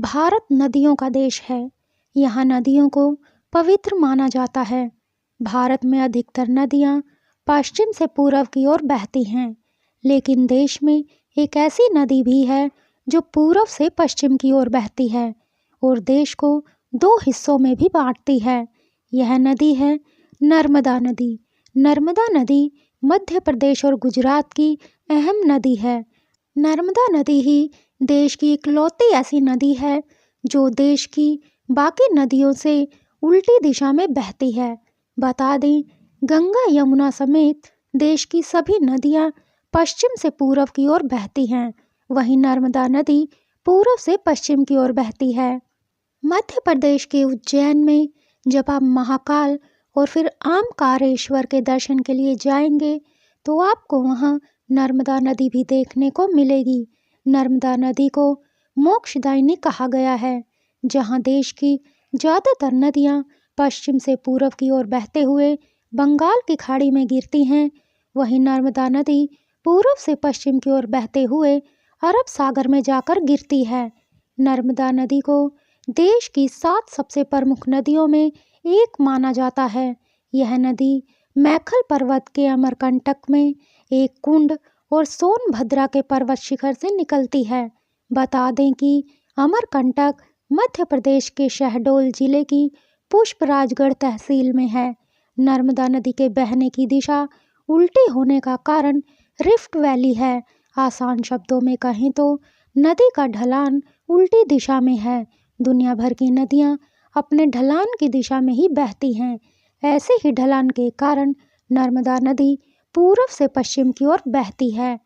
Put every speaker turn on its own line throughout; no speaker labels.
भारत नदियों का देश है। यहाँ नदियों को पवित्र माना जाता है। भारत में अधिकतर नदियाँ पश्चिम से पूर्व की ओर बहती हैं, लेकिन देश में एक ऐसी नदी भी है जो पूर्व से पश्चिम की ओर बहती है और देश को दो हिस्सों में भी बांटती है। यह नदी है नर्मदा नदी। नर्मदा नदी मध्य प्रदेश और गुजरात की अहम नदी है। नर्मदा नदी ही देश की इकलौती ऐसी नदी है जो देश की बाकी नदियों से उल्टी दिशा में बहती है। बता दें, गंगा यमुना समेत देश की सभी नदियां पश्चिम से पूर्व की ओर बहती हैं, वहीं नर्मदा नदी पूर्व से पश्चिम की ओर बहती है। मध्य प्रदेश के उज्जैन में जब आप महाकाल और फिर ओमकारेश्वर के दर्शन के लिए जाएंगे तो आपको वहां नर्मदा नदी भी देखने को मिलेगी। नर्मदा नदी को मोक्षदायिनी कहा गया है। जहां देश की ज़्यादातर नदियां पश्चिम से पूर्व की ओर बहते हुए बंगाल की खाड़ी में गिरती हैं, वहीं नर्मदा नदी पूर्व से पश्चिम की ओर बहते हुए अरब सागर में जाकर गिरती है। नर्मदा नदी को देश की 7 सबसे प्रमुख नदियों में एक माना जाता है। यह नदी मैखल पर्वत के अमरकंटक में एक कुंड और सोनभद्रा के पर्वत शिखर से निकलती है। बता दें कि अमरकंटक मध्य प्रदेश के शहडोल जिले की पुष्पराजगढ़ तहसील में है। नर्मदा नदी के बहने की दिशा उल्टी होने का कारण रिफ्ट वैली है। आसान शब्दों में कहें तो नदी का ढलान उल्टी दिशा में है। दुनिया भर की नदियां अपने ढलान की दिशा में ही बहती हैं। ऐसे ही ढलान के कारण नर्मदा नदी पूर्व से पश्चिम की ओर बहती है।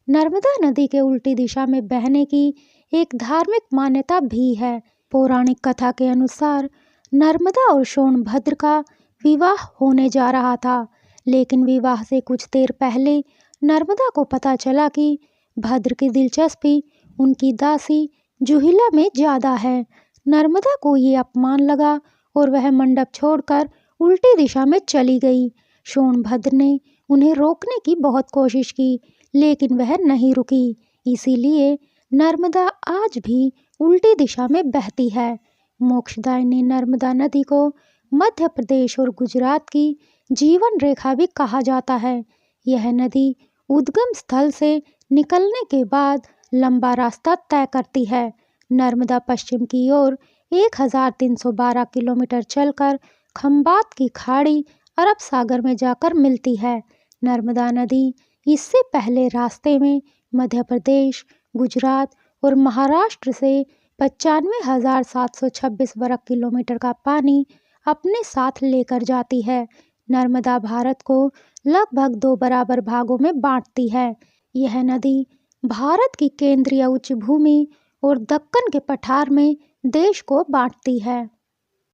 नर्मदा नदी के उल्टी दिशा में बहने की एक धार्मिक मान्यता भी है। पौराणिक कथा के अनुसार नर्मदा और सोनभद्र का विवाह होने जा रहा था, लेकिन विवाह से कुछ देर पहले नर्मदा को पता चला कि भद्र की दिलचस्पी उनकी दासी जुहिला में ज़्यादा है। नर्मदा को ये अपमान लगा और वह मंडप छोड़कर उल्टी दिशा में चली गई। सोनभद्र ने उन्हें रोकने की बहुत कोशिश की, लेकिन वह नहीं रुकी। इसीलिए नर्मदा आज भी उल्टी दिशा में बहती है। मोक्षदायिनी नर्मदा नदी को मध्य प्रदेश और गुजरात की जीवन रेखा भी कहा जाता है। यह नदी उद्गम स्थल से निकलने के बाद लंबा रास्ता तय करती है। नर्मदा पश्चिम की ओर 1312 किलोमीटर चलकर खंबात की खाड़ी अरब सागर में जाकर मिलती है। नर्मदा नदी इससे पहले रास्ते में मध्य प्रदेश, गुजरात और महाराष्ट्र से 95,726 वर्ग किलोमीटर का पानी अपने साथ लेकर जाती है। नर्मदा भारत को लगभग 2 बराबर भागों में बांटती है। यह नदी भारत की केंद्रीय उच्च भूमि और दक्कन के पठार में देश को बांटती है।